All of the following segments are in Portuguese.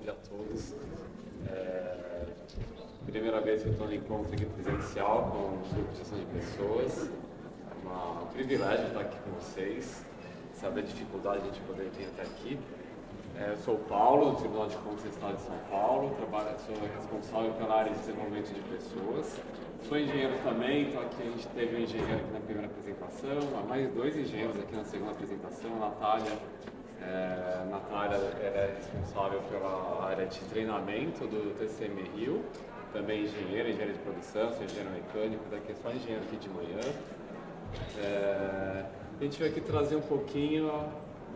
dia a todos. Primeira vez que eu estou no encontro aqui presencial com os grupos de gestão de pessoas. É um privilégio estar aqui com vocês, saber a dificuldade de a gente poder vir até aqui. Eu sou o Paulo, do Tribunal de Contas do Estado de São Paulo, sou responsável pela área de desenvolvimento de pessoas. Sou engenheiro também, então aqui a gente teve um engenheiro aqui na primeira apresentação, há mais 2 engenheiros aqui na segunda apresentação. A Natália é responsável pela área de treinamento do TCM Rio, também engenheira de produção, sou engenheiro mecânico, daqui é só engenheiro aqui de manhã. A gente veio aqui trazer um pouquinho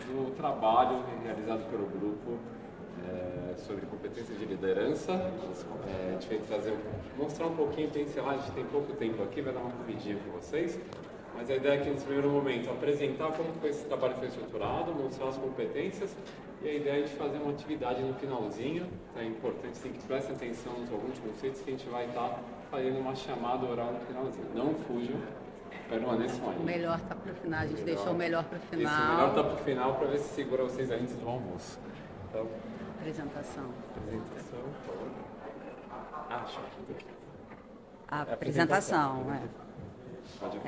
do trabalho realizado pelo grupo sobre competências de liderança. A gente veio mostrar um pouquinho, pincelar, a gente tem pouco tempo aqui, vai dar uma corridinha com vocês. Mas a ideia é que, nesse primeiro momento, apresentar como esse trabalho foi estruturado, mostrar as competências, e a ideia é de fazer uma atividade no finalzinho. Então é importante sim, que prestem atenção nos alguns conceitos que a gente vai estar fazendo uma chamada oral no finalzinho. Não fujam, permaneçam aí. O melhor está para o final, a gente deixou o melhor para o final. Isso, o melhor está para o final para ver se segura vocês antes do almoço. Então, apresentação. Apresentação, por favor. Acho. A apresentação, Pode.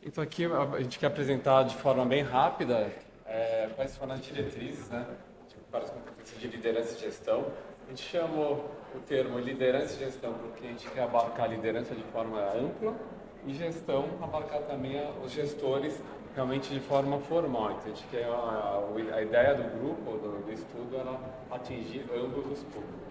Então aqui a gente quer apresentar de forma bem rápida quais foram as diretrizes, né, para as competências de liderança e gestão. A gente chamou o termo liderança e gestão porque a gente quer abarcar a liderança de forma ampla e gestão abarcar também os gestores realmente de forma formal. Então a gente quer, a ideia do grupo, do estudo, era atingir ambos os públicos.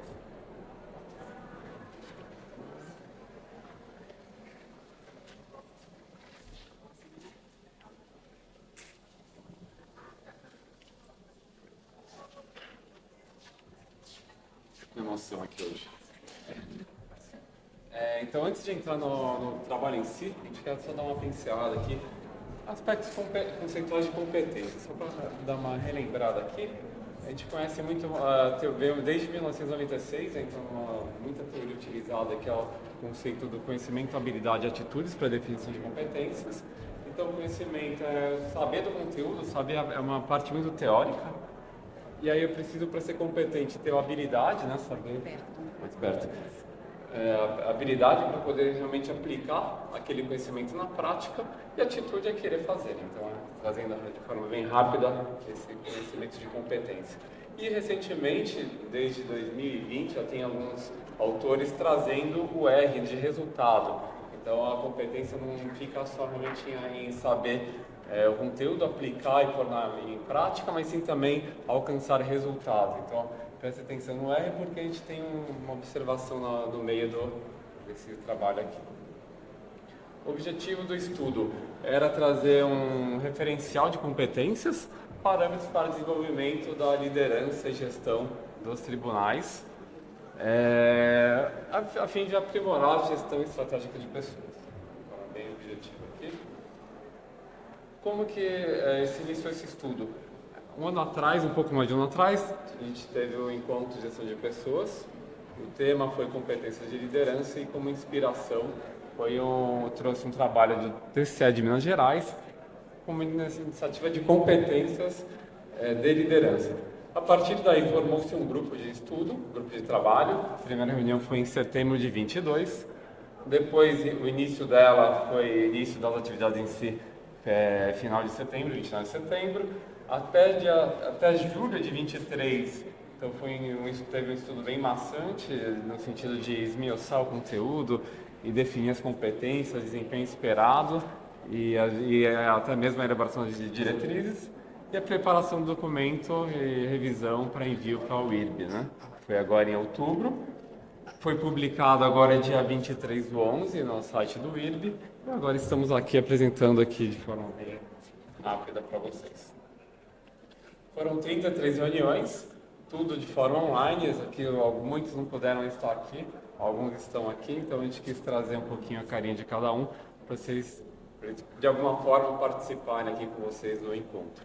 Emoção aqui hoje. Então, antes de entrar no trabalho em si, a gente quer só dar uma pincelada aqui. Aspectos conceituais de competência. Só para dar uma relembrada aqui, a gente conhece muito, desde 1996, então muita teoria utilizada que é o conceito do conhecimento, habilidade e atitudes para definição de competências. Então, o conhecimento é saber do conteúdo, saber é uma parte muito teórica. E aí eu preciso, para ser competente, ter a habilidade, né? Saber mais perto. A habilidade para poder realmente aplicar aquele conhecimento na prática, e a atitude é querer fazer. Então, trazendo de forma bem rápida esse conhecimento de competência. E recentemente, desde 2020, já tem alguns autores trazendo o R de resultado. Então a competência não fica só realmente em saber o conteúdo, aplicar e pôr em prática, mas sim também alcançar resultados. Então, preste atenção no R, porque a gente tem uma observação no meio desse trabalho aqui. O objetivo do estudo era trazer um referencial de competências, parâmetros para desenvolvimento da liderança e gestão dos tribunais, a fim de aprimorar a gestão estratégica de pessoas. Então, bem objetivo aqui. Como que se iniciou esse estudo? Um ano atrás, um pouco mais de um ano atrás, a gente teve o encontro de gestão de pessoas. O tema foi competências de liderança e como inspiração trouxe um trabalho do TCE de Minas Gerais como iniciativa de competências de liderança. A partir daí formou-se um grupo de estudo, um grupo de trabalho. A primeira reunião foi em setembro de 22. Depois o início dela foi início das atividades em si, final de setembro, 29 de setembro, até julho de 23. Então teve um estudo bem maçante, no sentido de esmiuçar o conteúdo e definir as competências, desempenho esperado e até mesmo a elaboração de diretrizes e a preparação do documento e revisão para envio para o IRB, né? Foi agora em outubro. Foi publicado agora dia 23/11 no site do IRB. E agora estamos aqui apresentando aqui de forma bem rápida para vocês. Foram 33 reuniões, tudo de forma online. Aqui, muitos não puderam estar aqui, alguns estão aqui, então a gente quis trazer um pouquinho a carinha de cada um para vocês, de alguma forma, participarem aqui com vocês do encontro.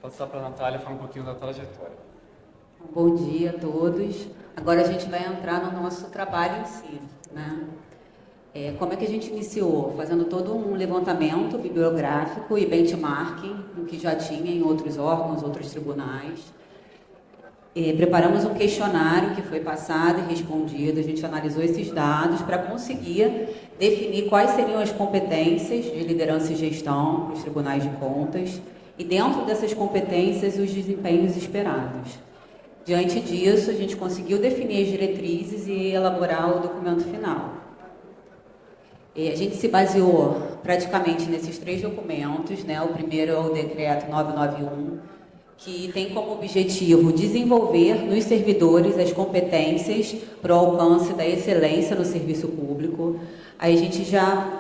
Vou passar para a Natália falar um pouquinho da trajetória. Bom dia a todos. Agora a gente vai entrar no nosso trabalho em si, né? Como é que a gente iniciou? Fazendo todo um levantamento bibliográfico e benchmarking, o que já tinha em outros órgãos, outros tribunais. Preparamos um questionário que foi passado e respondido, a gente analisou esses dados para conseguir definir quais seriam as competências de liderança e gestão para os tribunais de contas e, dentro dessas competências, os desempenhos esperados. Diante disso, a gente conseguiu definir as diretrizes e elaborar o documento final. A gente se baseou praticamente nesses 3 documentos, né? O primeiro é o Decreto 991, que tem como objetivo desenvolver nos servidores as competências para o alcance da excelência no serviço público. Aí a gente já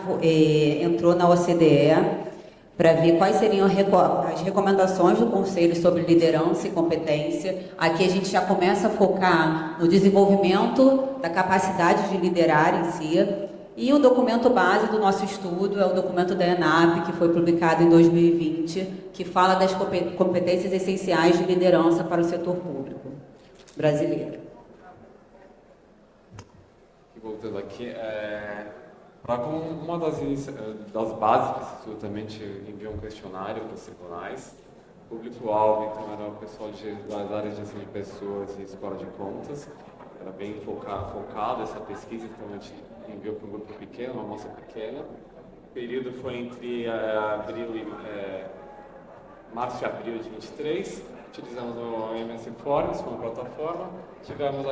entrou na OCDE para ver quais seriam as recomendações do Conselho sobre liderança e competência. Aqui a gente já começa a focar no desenvolvimento da capacidade de liderar em si. E o documento base do nosso estudo é o documento da ENAP, que foi publicado em 2020, que fala das competências essenciais de liderança para o setor público brasileiro. Voltando aqui, como uma das bases desse estudo também te enviou um questionário para os tribunais. O público-alvo, então, era o pessoal das áreas de gestão de pessoas e escola de contas. Era bem focado essa pesquisa, então a gente enviou para um grupo pequeno, uma amostra pequena. O período foi entre março e abril de 23. Utilizamos o MS Forms como plataforma. Tivemos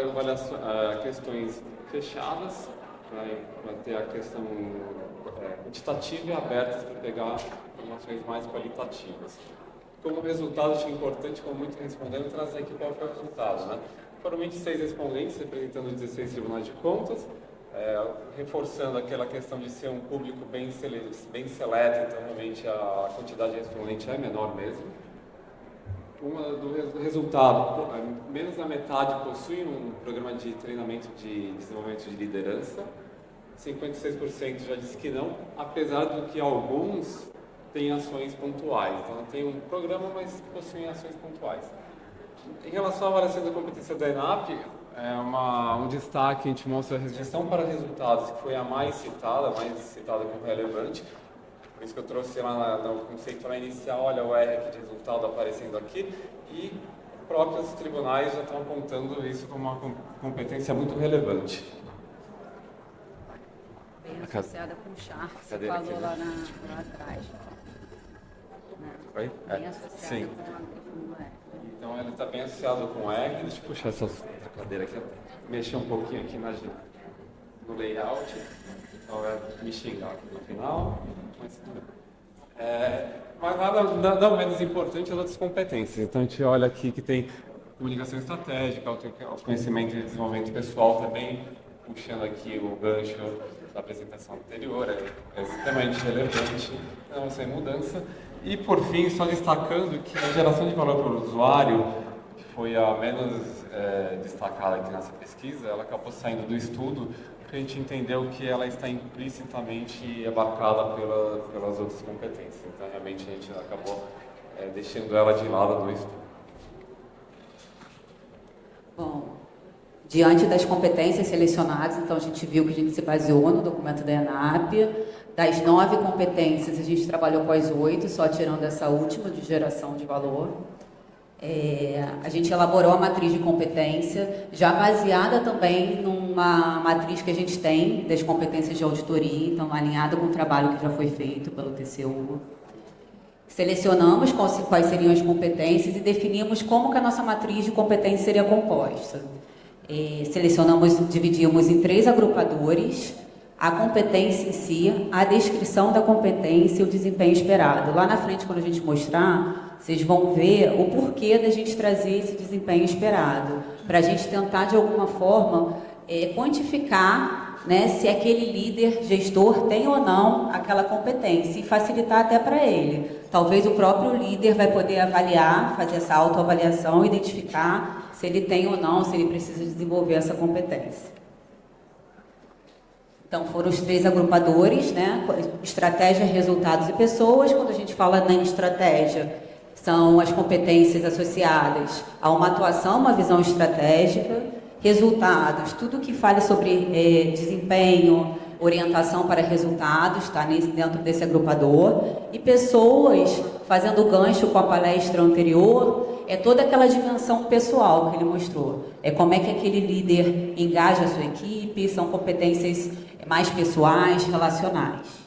questões fechadas, para ter a questão quantitativa e abertas para pegar informações mais qualitativas. Como resultado, acho importante, como muito respondendo, trazer aqui qual foi o resultado, né? Foram 26 respondentes, representando 16 tribunais de contas, reforçando aquela questão de ser um público bem seleto, então realmente a quantidade de respondentes é menor mesmo. Do resultado, menos da metade possui um programa de treinamento de desenvolvimento de liderança, 56% já disse que não, apesar do que alguns têm ações pontuais. Então, tem um programa, mas possuem ações pontuais. Em relação à avaliação da competência da ENAP, um destaque, a gente mostra a gestão para resultados, que foi a mais citada como relevante. Por isso que eu trouxe lá no conceito inicial, olha o R aqui de resultado aparecendo aqui, e próprios tribunais já estão apontando isso como uma competência muito relevante. Bem associada com o char, que você falou lá atrás. Oi? Bem associada sim. com o R. Então ele está bem associado com o R. Deixa eu puxar essa cadeira aqui, mexer um pouquinho aqui no layout. Então vai me xingar no final. Mas nada não menos importante as outras competências. Então a gente olha aqui que tem comunicação estratégica, conhecimento e desenvolvimento pessoal também, puxando aqui o gancho da apresentação anterior, é extremamente relevante, não vai ser mudança. E por fim, só destacando que a geração de valor para o usuário, que foi a menos destacada aqui nessa pesquisa, ela acabou saindo do estudo, porque a gente entendeu que ela está implicitamente abarcada pelas outras competências. Então, realmente, a gente acabou deixando ela de lado no estudo. Bom, diante das competências selecionadas, então a gente viu que a gente se baseou no documento da ENAP. Das 9 competências, a gente trabalhou com as 8, só tirando essa última de geração de valor. A gente elaborou a matriz de competência, já baseada também numa matriz que a gente tem das competências de auditoria, então alinhada com o trabalho que já foi feito pelo TCU. Selecionamos quais seriam as competências e definimos como que a nossa matriz de competência seria composta. Dividimos em 3 agrupadores: a competência em si, a descrição da competência e o desempenho esperado. Lá na frente, quando a gente mostrar, vocês vão ver o porquê da gente trazer esse desempenho esperado, para a gente tentar, de alguma forma, quantificar, né, se aquele líder, gestor, tem ou não aquela competência e facilitar até para ele. Talvez o próprio líder vai poder avaliar, fazer essa autoavaliação, identificar se ele tem ou não, se ele precisa desenvolver essa competência. Então, foram os 3 agrupadores, né? Estratégia, resultados e pessoas. Quando a gente fala na estratégia, são as competências associadas a uma atuação, uma visão estratégica, resultados, tudo que fale sobre desempenho, orientação para resultados, está dentro desse agrupador, e pessoas, fazendo gancho com a palestra anterior, é toda aquela dimensão pessoal que ele mostrou. É como é que aquele líder engaja a sua equipe, são competências mais pessoais, relacionais.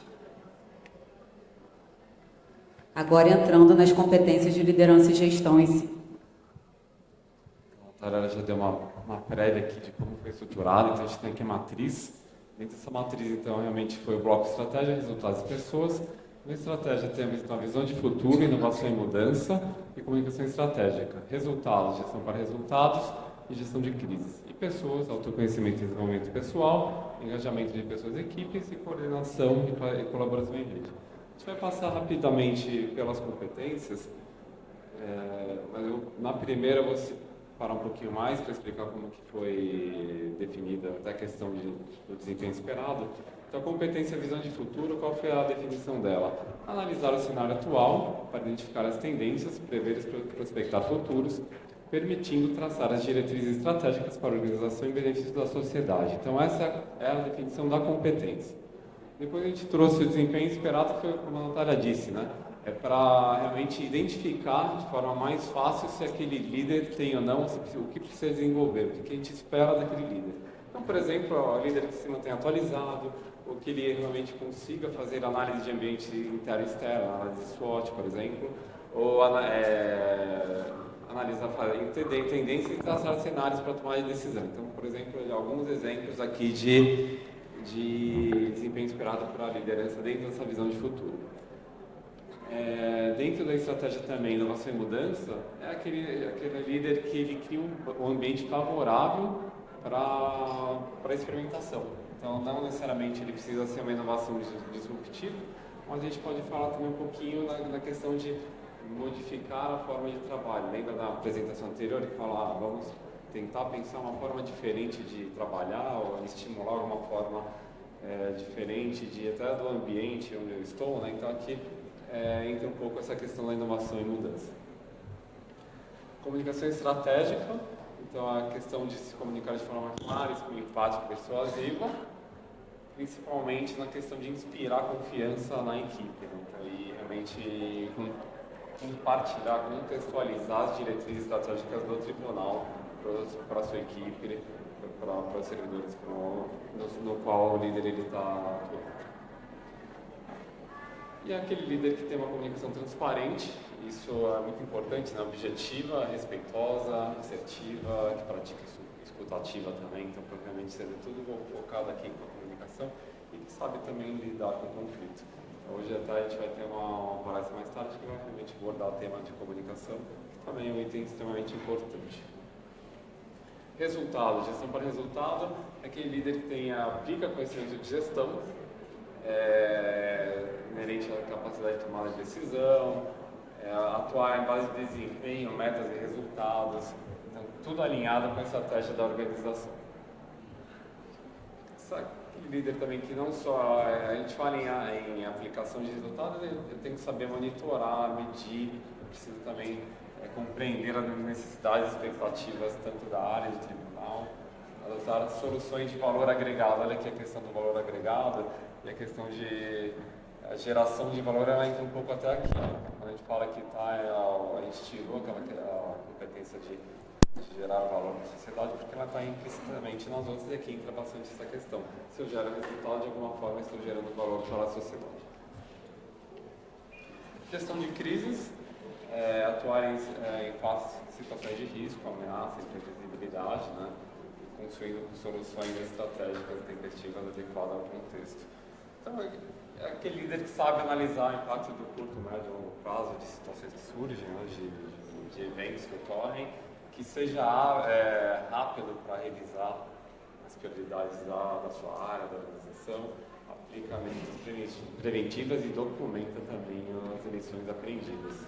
Agora entrando nas competências de liderança e gestão em si. A Tarara já deu uma prévia aqui de como foi estruturado, então a gente tem aqui a matriz. Dentro dessa matriz, então, realmente foi o bloco estratégia, resultados e pessoas. Na estratégia temos então a visão de futuro, inovação e mudança e comunicação estratégica. Resultados, gestão para resultados e gestão de crises. E pessoas, autoconhecimento e desenvolvimento pessoal, engajamento de pessoas e equipes e coordenação e colaboração em rede. A gente vai passar rapidamente pelas competências, mas na primeira eu vou parar um pouquinho mais para explicar como que foi definida até a questão do desempenho esperado. Então, a competência visão de futuro, qual foi a definição dela? Analisar o cenário atual para identificar as tendências, prever e prospectar futuros, permitindo traçar as diretrizes estratégicas para a organização em benefício da sociedade. Então, essa é a definição da competência. Depois a gente trouxe o desempenho esperado, que foi como a Natália disse, né? É para realmente identificar de forma mais fácil se aquele líder tem ou não, o que precisa desenvolver, o que a gente espera daquele líder. Então, por exemplo, o líder que se mantém atualizado, ou que ele realmente consiga fazer análise de ambiente interno e externo, análise SWOT, por exemplo, ou analisar, entender tendências e traçar cenários para tomar de decisão. Então, por exemplo, alguns exemplos aqui de desempenho esperado para a liderança dentro dessa visão de futuro. Dentro da estratégia também, inovação e mudança, é aquele líder que ele cria um ambiente favorável para a experimentação. Então, não necessariamente ele precisa ser uma inovação disruptiva, mas a gente pode falar também um pouquinho na questão de modificar a forma de trabalho. Lembra da apresentação anterior que falava, vamos tentar pensar uma forma diferente de trabalhar ou estimular alguma forma diferente até do ambiente onde eu estou, né? Então, aqui entra um pouco essa questão da inovação e mudança. Comunicação estratégica, então a questão de se comunicar de forma clara, empática e persuasiva, principalmente na questão de inspirar confiança na equipe, né? Então, e realmente compartilhar, contextualizar as diretrizes estratégicas do tribunal para a sua equipe, para os servidores no qual o líder está atuando. E é aquele líder que tem uma comunicação transparente, isso é muito importante, né? Objetiva, respeitosa, assertiva, que pratica escutativa também, então propriamente ser tudo focado aqui com a comunicação e que sabe também lidar com o conflito. Então, hoje até a gente vai ter uma palestra mais tarde que vai realmente abordar o tema de comunicação, que também é um item extremamente importante. Resultado, gestão para resultado, é aquele líder que aplica conhecimento de gestão, inerente à capacidade de tomada de decisão, atuar em base de desempenho, metas e resultados, então tudo alinhado com a estratégia da organização. Aquele líder também que não só, a gente fala em aplicação de resultados, eu tenho que saber monitorar, medir, eu preciso também compreender as necessidades e expectativas tanto da área do tribunal, adotar soluções de valor agregado. Olha aqui a questão do valor agregado e a questão de a geração de valor, ela entra um pouco até aqui. Quando a gente fala que a gente tirou a competência de gerar valor na sociedade, porque ela está implicitamente nas outras, e aqui entra bastante essa questão. Se eu gero resultado, de alguma forma estou gerando valor para a sociedade. Gestão de crises, atuar em situações de risco, ameaça, imprevisibilidade, né? Construindo soluções estratégicas e tempestivas adequadas ao contexto. Então, é aquele líder que sabe analisar o impacto do curto, médio e longo prazo de situações que surgem, né, de eventos que ocorrem, que seja rápido para revisar as prioridades da sua área, da organização, aplica medidas preventivas e documenta também as lições aprendidas.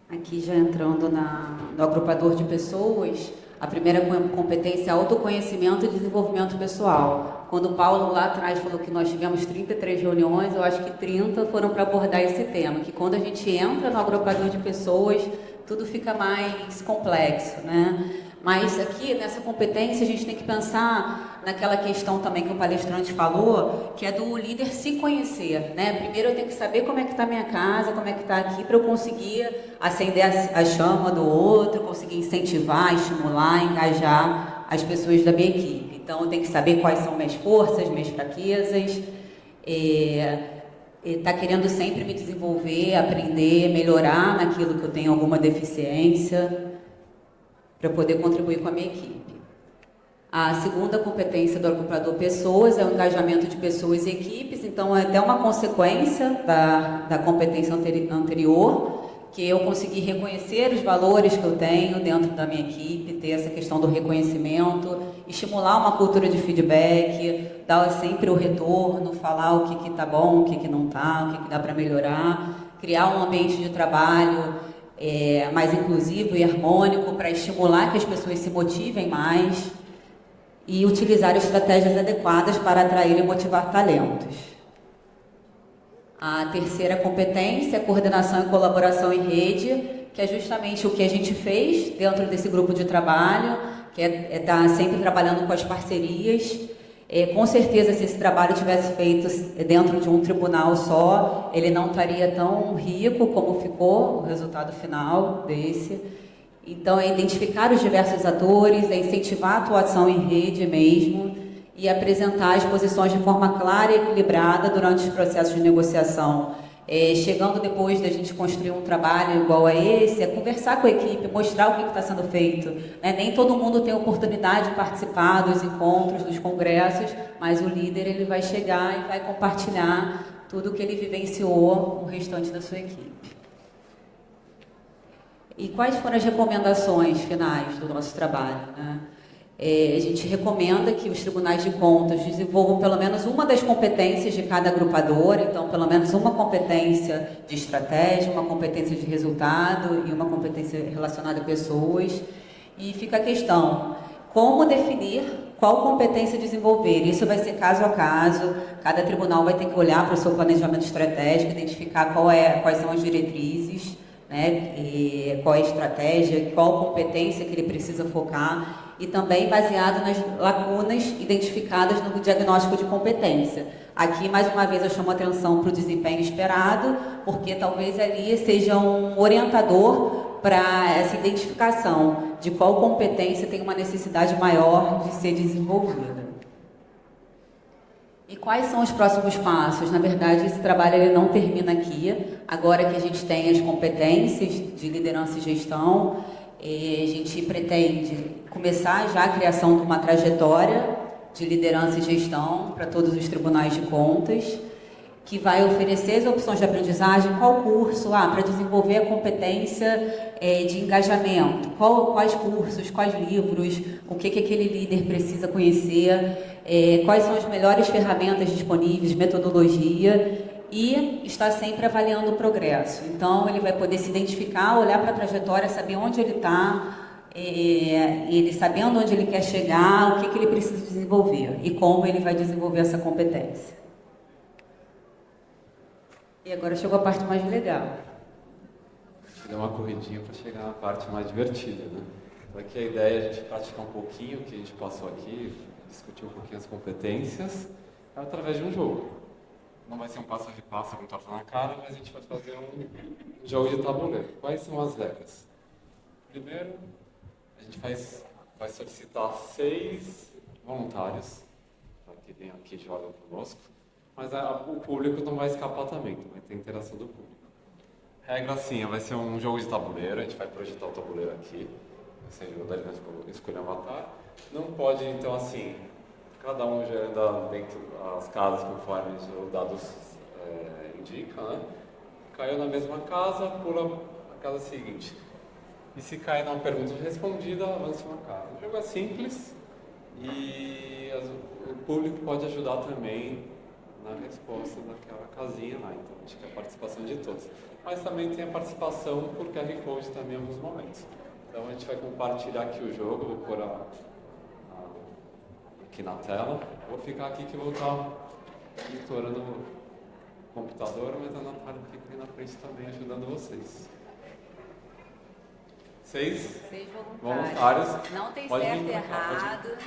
Aqui já entrando no agrupador de pessoas, A primeira competência é autoconhecimento e desenvolvimento pessoal. Quando o Paulo lá atrás falou que nós tivemos 33 reuniões, eu acho que 30 foram para abordar esse tema, que quando a gente entra no agrupador de pessoas, tudo fica mais complexo, né? Mas aqui, nessa competência, a gente tem que pensar naquela questão também que o palestrante falou, que é do líder se conhecer, né? Primeiro eu tenho que saber como é que está a minha casa, como é que está aqui, para eu conseguir acender a chama do outro, conseguir incentivar, estimular, engajar as pessoas da minha equipe. Então, eu tenho que saber quais são minhas forças, minhas fraquezas, tá querendo sempre me desenvolver, aprender, melhorar naquilo que eu tenho alguma deficiência, para poder contribuir com a minha equipe. A segunda competência do agrupador pessoas é o engajamento de pessoas e equipes, então é até uma consequência da competência anterior, que eu consegui reconhecer os valores que eu tenho dentro da minha equipe, ter essa questão do reconhecimento, estimular uma cultura de feedback, dar sempre o retorno, falar o que está bom, o que não está, o que dá para melhorar, criar um ambiente de trabalho mais inclusivo e harmônico para estimular que as pessoas se motivem mais e utilizar estratégias adequadas para atrair e motivar talentos. A terceira competência é coordenação e colaboração em rede, que é justamente o que a gente fez dentro desse grupo de trabalho, que é estar sempre trabalhando com as parcerias. Com certeza, se esse trabalho tivesse feito dentro de um tribunal só, ele não estaria tão rico como ficou o resultado final desse. Então, é identificar os diversos atores, é incentivar a atuação em rede mesmo e apresentar as posições de forma clara e equilibrada durante os processos de negociação. Chegando depois da gente construir um trabalho igual a esse, é conversar com a equipe, mostrar o que está sendo feito. Nem todo mundo tem oportunidade de participar dos encontros, dos congressos, mas o líder ele vai chegar e vai compartilhar tudo o que ele vivenciou com o restante da sua equipe. E quais foram as recomendações finais do nosso trabalho, né? A gente recomenda que os tribunais de contas desenvolvam pelo menos uma das competências de cada agrupador, então pelo menos uma competência de estratégia, uma competência de resultado e uma competência relacionada a pessoas. E fica a questão, como definir qual competência desenvolver? Isso vai ser caso a caso, cada tribunal vai ter que olhar para o seu planejamento estratégico, identificar quais são as diretrizes, né? Qual é a estratégia, qual competência que ele precisa focar, e também baseado nas lacunas identificadas no diagnóstico de competência. Aqui, mais uma vez, eu chamo a atenção para o desempenho esperado, porque talvez ali seja um orientador para essa identificação de qual competência tem uma necessidade maior de ser desenvolvida. E quais são os próximos passos? Na verdade, esse trabalho ele não termina aqui. Agora que a gente tem as competências de liderança e gestão, a gente pretende começar já a criação de uma trajetória de liderança e gestão para todos os tribunais de contas, que vai oferecer as opções de aprendizagem, qual curso, para desenvolver a competência de engajamento, quais cursos, quais livros, o que aquele líder precisa conhecer, quais são as melhores ferramentas disponíveis, metodologia, e está sempre avaliando o progresso. Então, ele vai poder se identificar, olhar para a trajetória, saber onde ele está, ele sabendo onde ele quer chegar, o que ele precisa desenvolver e como ele vai desenvolver essa competência. E agora chegou a parte mais legal. Deu uma corridinha para chegar na parte mais divertida, né? Então aqui a ideia é a gente praticar um pouquinho o que a gente passou aqui, discutir um pouquinho as competências, através de um jogo. Não vai ser um passo a repassa com torta na cara, mas a gente vai fazer um jogo de tabuleiro. Quais são as regras? Primeiro, a gente vai solicitar 6 voluntários para que venham aqui e joguem conosco, mas o público não vai escapar também, então vai ter interação do público. Regra assim, vai ser um jogo de tabuleiro, a gente vai projetar o tabuleiro aqui, vai ser o Dario vai escolher um avatar. Não pode, então assim, cada um já anda dentro das casas conforme os dados indicam, né? Caiu na mesma casa, pula a casa seguinte. E se cair numa pergunta respondida, avança uma casa. O jogo é simples e o público pode ajudar também na resposta daquela casinha lá. Então, a gente quer a participação de todos. Mas também tem a participação por QR Code também em alguns momentos. Então a gente vai compartilhar aqui o jogo, vou pôr aqui na tela. Vou ficar aqui que eu vou estar monitorando o computador, mas a Natália fica aqui na frente também ajudando vocês. Seis voluntários. Não tem Pode certo vir e pra cá, errado.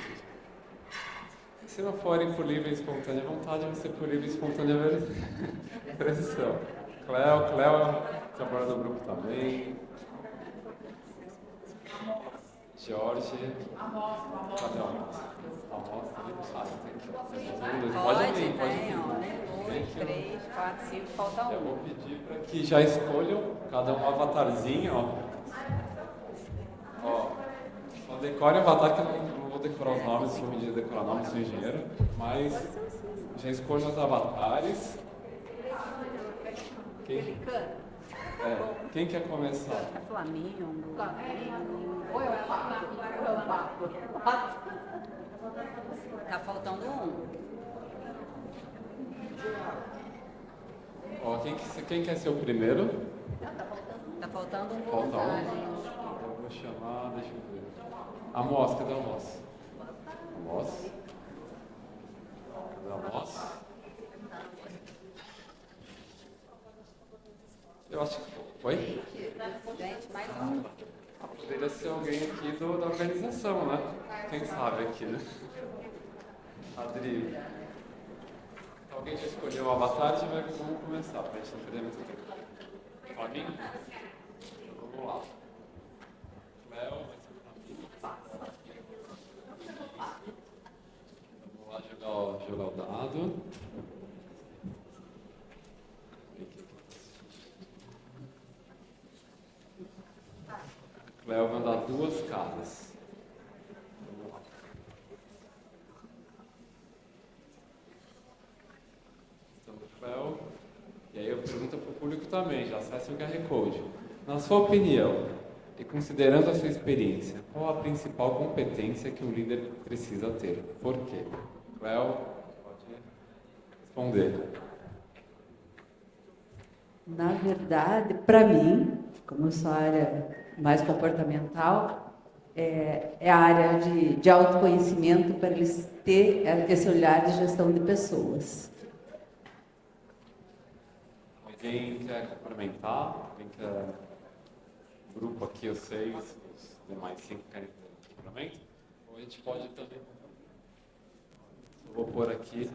Se não forem por livre e espontânea vontade, vai ser por livre e espontânea pressão. Cléo, trabalha no grupo também. Jorge. Cadê a amostra? A amostra ali. Tem aqui. Pode vir. vir. 1, 2, 3, 4, 5, falta Eu um. vou pedir para que já escolham cada um avatarzinho, ó. Só decore o avatar, que eu não vou decorar os nomes, sou ruim de decorar nomes, sou engenheiro, mas já escolham os avatares. Quem quer começar? Flamengo. Tá faltando um. Ó, quem quer ser o primeiro? Tá faltando um Falta voluntário. Eu vou chamar, deixa eu ver. Amos, cadê a Amos? Amos? Cadê a Amos? Eu acho que... Oi? Gente, mais um. Poderia ser alguém aqui da organização, né? Quem sabe aqui, né? Adri. Alguém já escolheu o avatar e vamos começar, pra gente não perder muito tempo. Flavinho? Então, vamos lá. Léo, vai ser Flavinho. Vamos lá jogar o dado. Cléo vai dar 2 caras. Vamos lá. Então, Cléo. E aí eu pergunto para o público também, já acessem o QR Code. Na sua opinião, e considerando a sua experiência, qual a principal competência que um líder precisa ter? Por quê? Cléo, pode responder. Na verdade, para mim, como eu sou a área mais comportamental, é a área de autoconhecimento para eles ter esse olhar de gestão de pessoas. Alguém quer complementar? Alguém quer... O grupo aqui, os 6, os demais 5 querem complemento? Ou a gente pode também... Eu vou pôr aqui...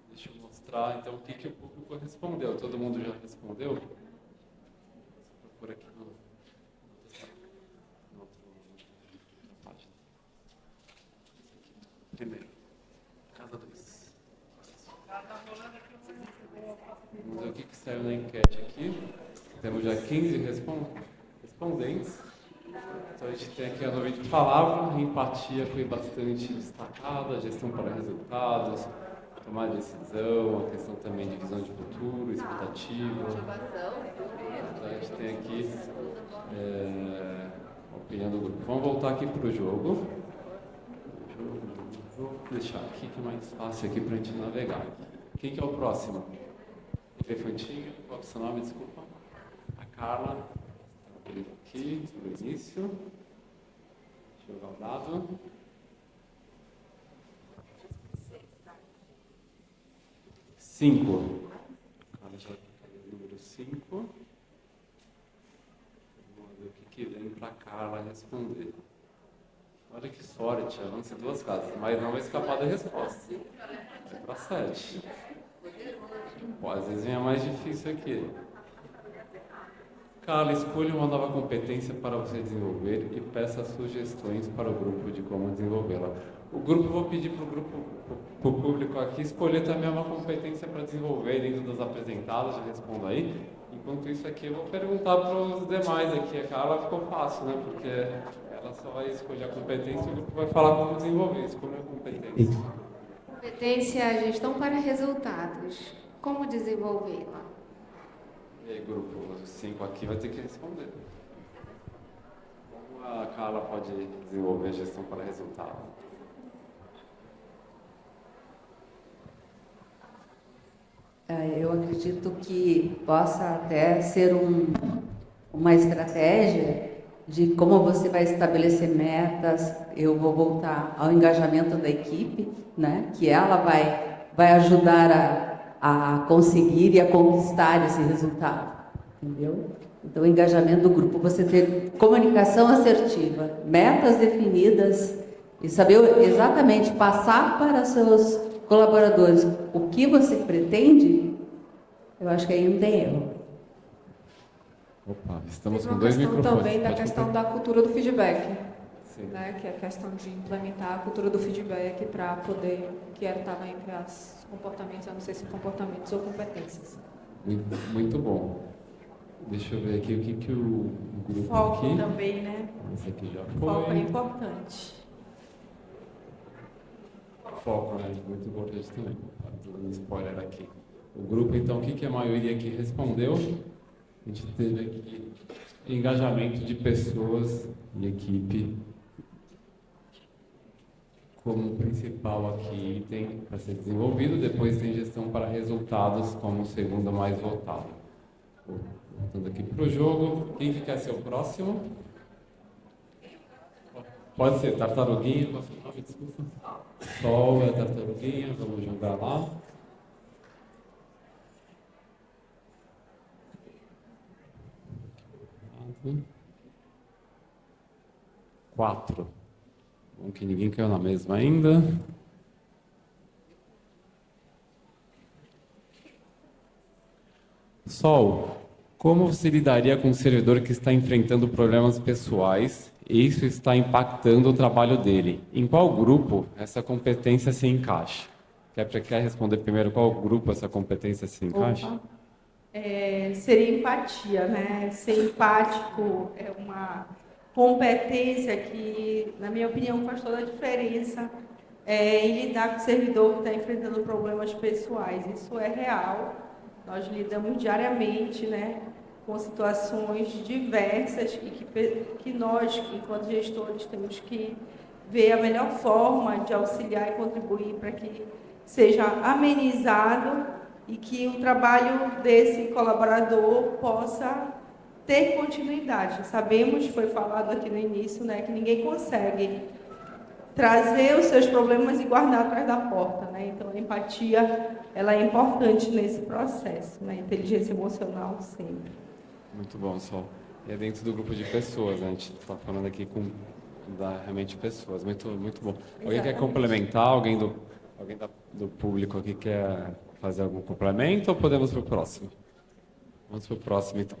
Deixa eu mostrar, então, o que o público respondeu. Todo mundo já respondeu? Vou pôr aqui no outra página. Primeiro. Casa 2. Vamos ver o que saiu na enquete aqui. Temos já 15 respondentes. Então a gente tem aqui a nuvem de palavra. A empatia foi bastante destacada, gestão para resultados, tomar decisão, a questão também de visão de futuro, expectativa. Então, a gente tem aqui a opinião do grupo. Vamos voltar aqui para o jogo. Vou deixar aqui que é mais fácil aqui para a gente navegar. Quem que é o próximo? Elefantinho, qual é o seu nome? Desculpa. A Carla. Aqui, no início. Deixa eu jogar o dado. 5. Carla já tem o número 5. Vamos ver o que vem para a Carla responder. Olha que sorte, avance 2 casas, mas não vai escapar da resposta. Vai para 7. Pô, às vezes vem a mais difícil aqui. Carla, escolha uma nova competência para você desenvolver e peça sugestões para o grupo de como desenvolvê-la. O grupo, vou pedir para o público aqui escolher também uma competência para desenvolver dentro das apresentadas, já respondo aí. Enquanto isso aqui, eu vou perguntar para os demais aqui. A Carla ficou fácil, né? Porque ela só vai escolher a competência e o grupo vai falar como desenvolver. Escolha a competência. Competência é gestão para resultados. Como desenvolvê-la? E aí, grupo, os 5 aqui vai ter que responder. Como a Carla pode desenvolver a gestão para resultado? Eu acredito que possa até ser uma estratégia de como você vai estabelecer metas. Eu vou voltar ao engajamento da equipe, né? Que ela vai ajudar a conseguir e a conquistar esse resultado, entendeu? Então, o engajamento do grupo, você ter comunicação assertiva, metas definidas e saber exatamente passar para seus colaboradores o que você pretende, eu acho que aí não tem erro. Opa, estamos Teve com uma 2 questão microfones. também da Pode questão contar? da cultura do feedback, Sim. né? Que é a questão de implementar a cultura do feedback para poder, que estava entre os comportamentos, eu não sei se comportamentos ou competências. Muito bom. Deixa eu ver aqui o que o grupo Foco aqui... também, né? Esse aqui já Foco é foi. importante. Foco, né? Muito importante também. Tô dando spoiler aqui. O grupo, então, o que a maioria aqui respondeu? A gente teve aqui engajamento de pessoas e equipe como principal aqui item para ser desenvolvido. Depois tem gestão para resultados como segundo mais votado. Voltando aqui para o jogo. Quem que quer ser o próximo? Pode ser Tartaruguinha. Qual é o seu nome? Desculpa. Sol é Tartaruguinha. Vamos jogar lá. Quatro. Bom que ninguém caiu na mesma ainda. Sol, como você lidaria com um servidor que está enfrentando problemas pessoais e isso está impactando o trabalho dele? Em qual grupo essa competência se encaixa? Quer responder primeiro qual grupo essa competência se encaixa? Opa. Seria empatia, né? Ser empático é uma competência que, na minha opinião, faz toda a diferença em lidar com o servidor que está enfrentando problemas pessoais. Isso é real. Nós lidamos diariamente, né, com situações diversas e que nós, enquanto gestores, temos que ver a melhor forma de auxiliar e contribuir para que seja amenizado e que o trabalho desse colaborador possa ter continuidade. Sabemos, foi falado aqui no início, né, que ninguém consegue trazer os seus problemas e guardar atrás da porta, né? Então, a empatia, ela é importante nesse processo, né? Inteligência emocional sempre. Muito bom, Sol. E é dentro do grupo de pessoas, né? A gente está falando aqui realmente pessoas. Muito bom. Alguém quer complementar? Alguém do público aqui quer fazer algum complemento ou podemos para o próximo? Vamos para o próximo, então.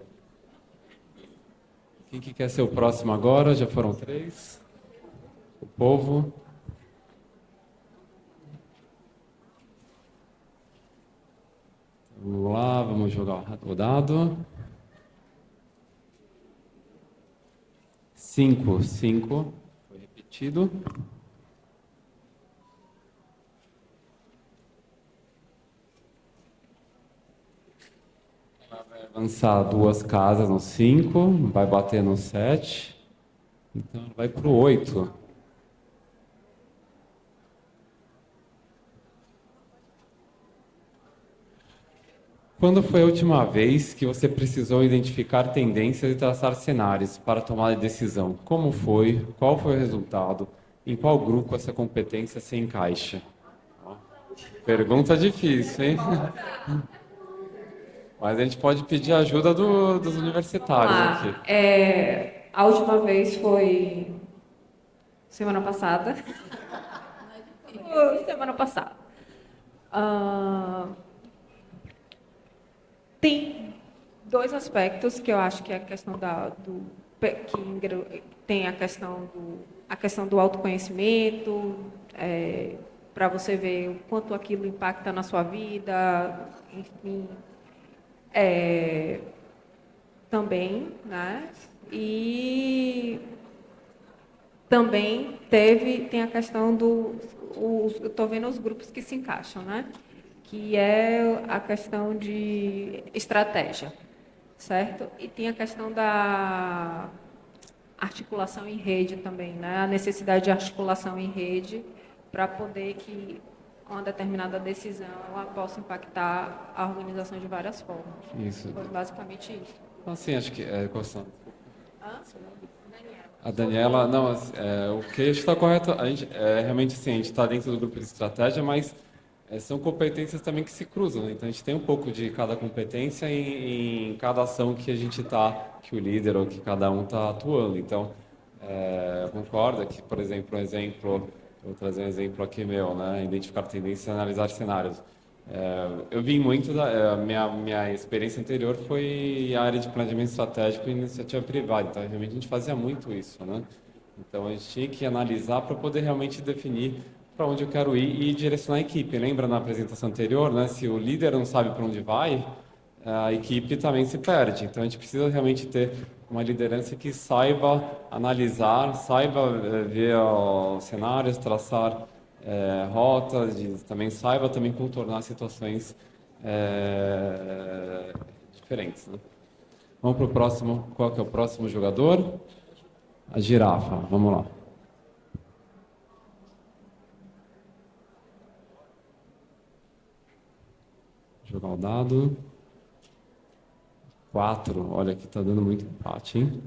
Quem que quer ser o próximo agora? Já foram 3. O povo. Vamos lá, vamos jogar o dado. 5. Foi repetido. Ela vai avançar 2 casas no 5, vai bater no 7. Então vai para o 8. Quando foi a última vez que você precisou identificar tendências e traçar cenários para tomar decisão? Como foi? Qual foi o resultado? Em qual grupo essa competência se encaixa? Pergunta difícil, hein? Mas a gente pode pedir ajuda dos universitários aqui. A última vez foi semana passada. Semana passada. Tem 2 aspectos que eu acho que é a questão tem a questão do autoconhecimento, para você ver o quanto aquilo impacta na sua vida, enfim, também, né? E também tem a questão eu estou vendo os grupos que se encaixam, né? Que é a questão de estratégia, certo? E tem a questão da articulação em rede também, né? A necessidade de articulação em rede para poder que uma determinada decisão ela possa impactar a organização de várias formas. Isso. Foi basicamente isso. Assim, acho que é questão. A Daniela, não, o que está correto, a gente, realmente sim, a gente está dentro do grupo de estratégia, mas são competências também que se cruzam, né? Então a gente tem um pouco de cada competência em cada ação que a gente está, que o líder ou que cada um está atuando. Então, eu concordo que, por exemplo, eu vou trazer um exemplo aqui meu, né? Identificar tendências e analisar cenários. Eu vim muito minha experiência anterior foi a área de planejamento estratégico e iniciativa privada, então realmente a gente fazia muito isso, né? Então a gente tinha que analisar para poder realmente definir para onde eu quero ir e direcionar a equipe. Lembra na apresentação anterior, né? Se o líder não sabe para onde vai, a equipe também se perde. Então a gente precisa realmente ter uma liderança que saiba analisar, saiba ver os cenários, traçar rotas, também saiba também contornar situações diferentes, né? Vamos para o próximo. Qual que é o próximo jogador? A girafa. Vamos lá. Jogar o dado. 4. Olha que tá dando muito empate, hein?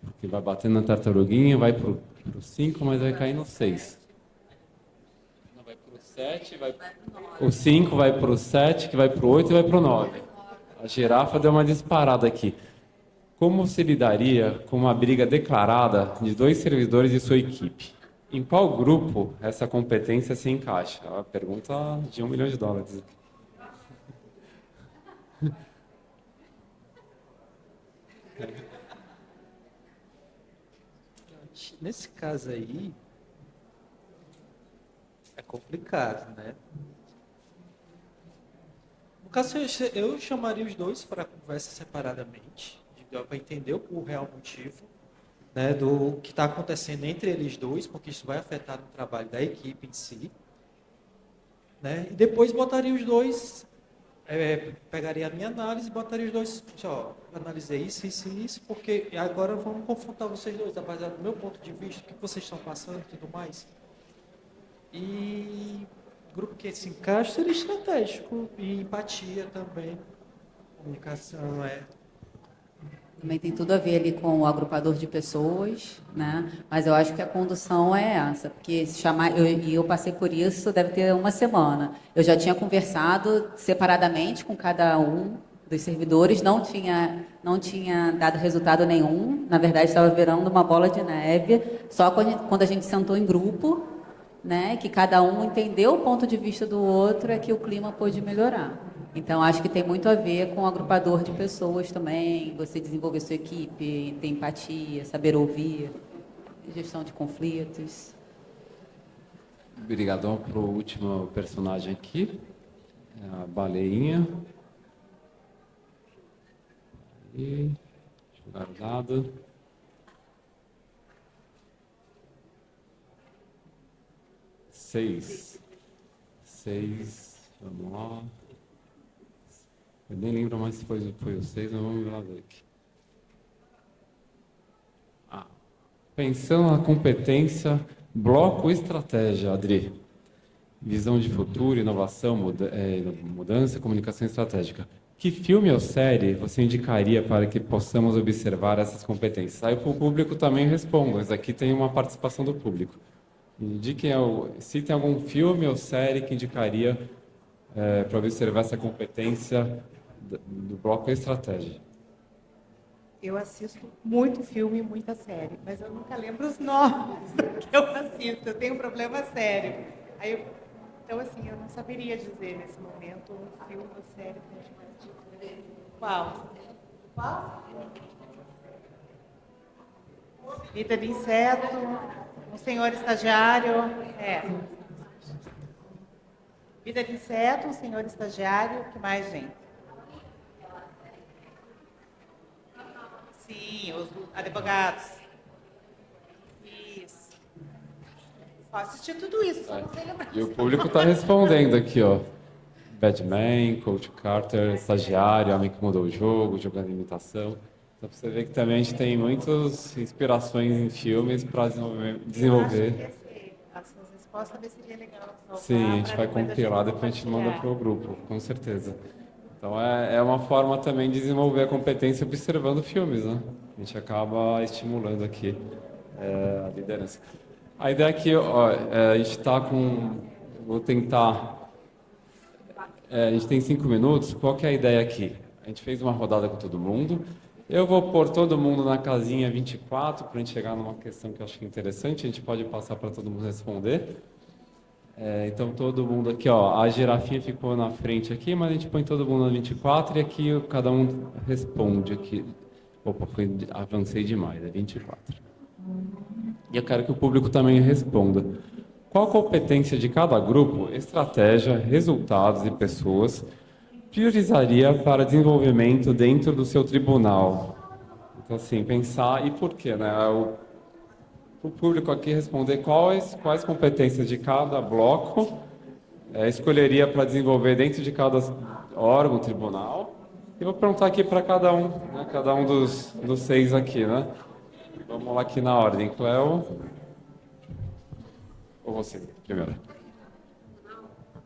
Porque vai batendo na tartaruguinha, vai pro 5, mas vai cair no 6. Não, vai pro 7, vai... O 5 vai pro 7, que vai pro 8 e vai pro 9. A girafa deu uma disparada aqui. Como se lidaria com uma briga declarada de 2 servidores de sua equipe? Em qual grupo essa competência se encaixa? É uma pergunta de $1 milhão. Nesse caso aí, é complicado, né? No caso, eu chamaria os dois para conversa separadamente, para entender o real motivo, né, do que está acontecendo entre eles dois, porque isso vai afetar no trabalho da equipe em si, né? E depois botaria os dois, pegaria a minha análise e botaria os dois, ó, analisei isso, porque agora vamos confrontar vocês dois, baseado no meu ponto de vista, o que vocês estão passando e tudo mais. E grupo que se encaixa seria estratégico e empatia também. Comunicação Também tem tudo a ver ali com o agrupador de pessoas, né? Mas eu acho que a condução é essa, porque se chamar, eu passei por isso, deve ter uma semana. Eu já tinha conversado separadamente com cada um dos servidores, não tinha dado resultado nenhum. Na verdade, estava virando uma bola de neve. Só quando a gente sentou em grupo, né, que cada um entendeu o ponto de vista do outro, é que o clima pôde melhorar. Então, acho que tem muito a ver com o agrupador de pessoas também, você desenvolver sua equipe, ter empatia, saber ouvir, gestão de conflitos. Obrigadão pro último personagem aqui, a baleinha. E jogar o dado. 6. Vamos lá. Eu nem lembro mais se foi o 6, mas vamos lá ver aqui. Pensando na competência, bloco estratégia, Adri. Visão de futuro, inovação, mudança, comunicação estratégica. Que filme ou série você indicaria para que possamos observar essas competências? Aí para o público também responda, mas aqui tem uma participação do público. Indiquem se tem algum filme ou série que indicaria para observar essa competência do bloco estratégia. Eu assisto muito filme e muita série, mas eu nunca lembro os nomes do que eu assisto. Eu tenho um problema sério. Então, assim, eu não saberia dizer nesse momento um filme ou série que a gente mais diz. Qual? Vida de Inseto, Um Senhor Estagiário. Vida de Inseto, Um Senhor Estagiário. O que mais, gente? Sim, os advogados. Isso. Posso assistir tudo isso, só não sei lembrar. E o público está respondendo aqui, ó. Batman, Coach Carter, Estagiário, Homem que Mudou o Jogo, Jogando Imitação. Então você vê que também a gente tem muitas inspirações em filmes para desenvolver. Essas respostas talvez seria legal. Sim, a gente vai compilar, depois a gente manda para o grupo, com certeza. Então é uma forma também de desenvolver a competência observando filmes, né? A gente acaba estimulando aqui a liderança. A ideia aqui, ó, a gente está com... Vou tentar... a gente tem 5 minutos. Qual que é a ideia aqui? A gente fez uma rodada com todo mundo. Eu vou pôr todo mundo na casinha 24 para a gente chegar numa questão que eu acho interessante. A gente pode passar para todo mundo responder. Então todo mundo aqui, ó, a girafinha ficou na frente aqui, mas a gente põe todo mundo na 24 e aqui cada um responde aqui. Opa, avancei demais, é 24. E eu quero que o público também responda. Qual competência de cada grupo, estratégia, resultados e pessoas priorizaria para desenvolvimento dentro do seu tribunal? Então, assim, pensar e por quê, né? O público aqui responder quais competências de cada bloco escolheria para desenvolver dentro de cada órgão, tribunal. E vou perguntar aqui para cada um, né? Cada um dos 6 aqui, né? Vamos lá aqui na ordem. Cleo? Ou você, primeiro?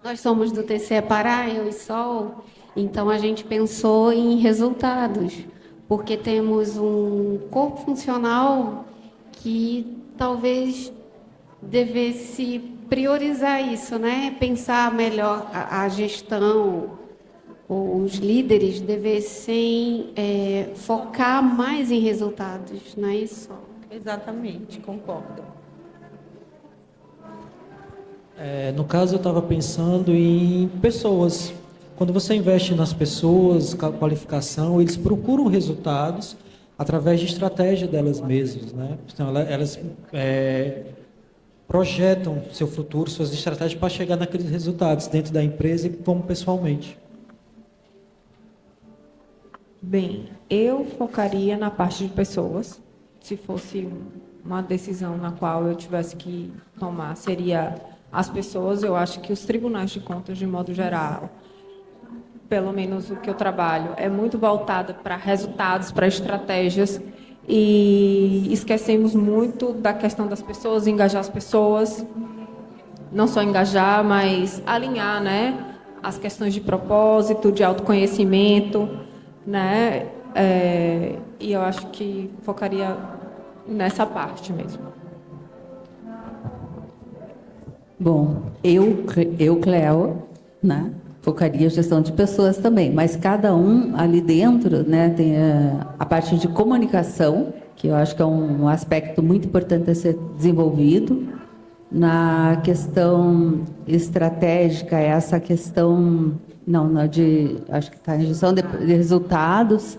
Nós somos do TCE Pará, eu e Sol, então a gente pensou em resultados, porque temos um corpo funcional que talvez devesse priorizar isso, né? Pensar melhor a gestão, os líderes devessem focar mais em resultados, não é isso? Exatamente, concordo. No caso, eu estava pensando em pessoas. Quando você investe nas pessoas, qualificação, eles procuram resultados através de estratégia delas mesmas, né? Então, elas projetam seu futuro, suas estratégias para chegar naqueles resultados dentro da empresa e como pessoalmente. Bem, eu focaria na parte de pessoas. Se fosse uma decisão na qual eu tivesse que tomar, seria as pessoas. Eu acho que os tribunais de contas, de modo geral, pelo menos o que eu trabalho, é muito voltada para resultados, para estratégias, e esquecemos muito da questão das pessoas, engajar as pessoas, não só engajar, mas alinhar, né, as questões de propósito, de autoconhecimento, né, e eu acho que focaria nessa parte mesmo. Bom, eu Cleo, né, focaria a gestão de pessoas também, mas cada um ali dentro, né, tem a parte de comunicação, que eu acho que é um aspecto muito importante a ser desenvolvido. Na questão estratégica, essa questão, acho que está em gestão de resultados,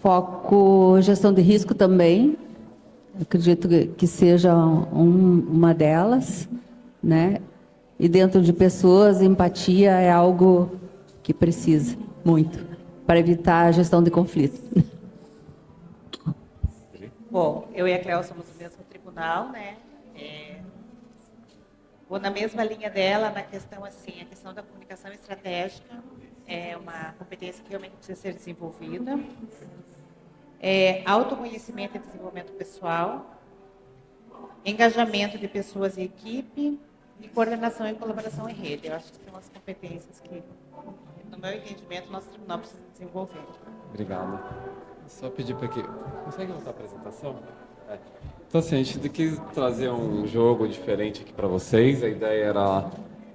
foco gestão de risco também, acredito que seja uma delas, né? E dentro de pessoas, empatia é algo que precisa muito para evitar a gestão de conflito. Bom, eu e a Cléo somos do mesmo tribunal, né? Vou na mesma linha dela, na questão assim, a questão da comunicação estratégica é uma competência que realmente precisa ser desenvolvida. Autoconhecimento e desenvolvimento pessoal, engajamento de pessoas e equipe, e coordenação e colaboração em rede. Eu acho que são as competências que, no meu entendimento, nosso tribunal precisa desenvolver. Obrigado. Só pedir para que... Consegue voltar a apresentação? Então, assim, a gente quis trazer um jogo diferente aqui para vocês. A ideia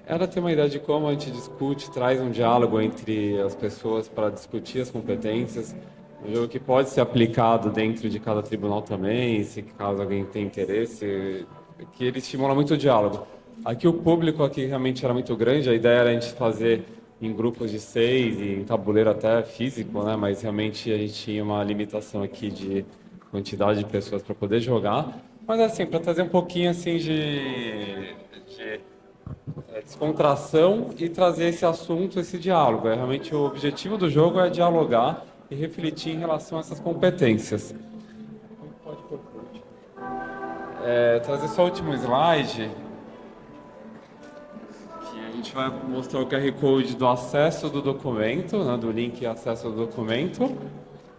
era ter uma ideia de como a gente discute, traz um diálogo entre as pessoas para discutir as competências. Um jogo que pode ser aplicado dentro de cada tribunal também, se caso alguém tenha interesse, que ele estimula muito o diálogo. Aqui o público aqui realmente era muito grande, a ideia era a gente fazer em grupos de 6, em tabuleiro até físico, né? Mas realmente a gente tinha uma limitação aqui de quantidade de pessoas para poder jogar. Mas assim, para trazer um pouquinho assim de descontração e trazer esse assunto, esse diálogo. Realmente o objetivo do jogo é dialogar e refletir em relação a essas competências. Pode pôr por último. Trazer só o último slide. A gente vai mostrar o QR Code do acesso do documento, né, do link acesso do documento.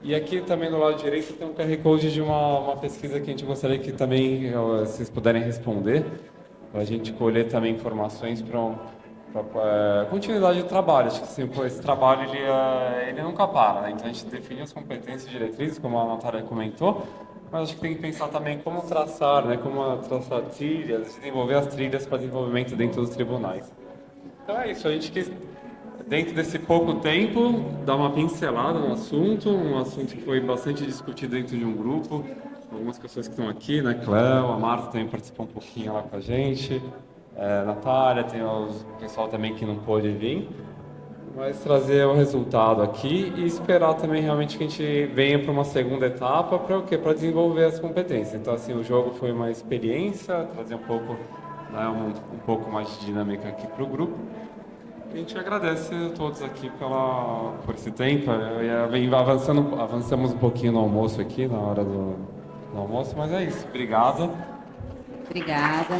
E aqui também do lado direito tem um QR Code de uma pesquisa que a gente gostaria que também vocês puderem responder, para a gente colher também informações para continuidade do trabalho. Acho que assim, pô, esse trabalho ele nunca para, né? Então a gente define as competências e diretrizes, como a Natália comentou, mas acho que tem que pensar também como traçar, né? Como traçar trilhas, desenvolver as trilhas para desenvolvimento dentro dos tribunais. Então é isso, a gente quis, dentro desse pouco tempo, dar uma pincelada no assunto, um assunto que foi bastante discutido dentro de um grupo, algumas pessoas que estão aqui, né? Cléo, a Marta também participou um pouquinho lá com a gente. Natália, tem o pessoal também que não pôde vir, mas trazer o resultado aqui e esperar também realmente que a gente venha para uma segunda etapa para o quê? Para desenvolver as competências. Então, assim, o jogo foi uma experiência, trazer um pouco, né, um pouco mais de dinâmica aqui para o grupo. A gente agradece a todos aqui por esse tempo. Avançamos um pouquinho no almoço aqui, na hora do almoço, mas é isso. Obrigado. Obrigada.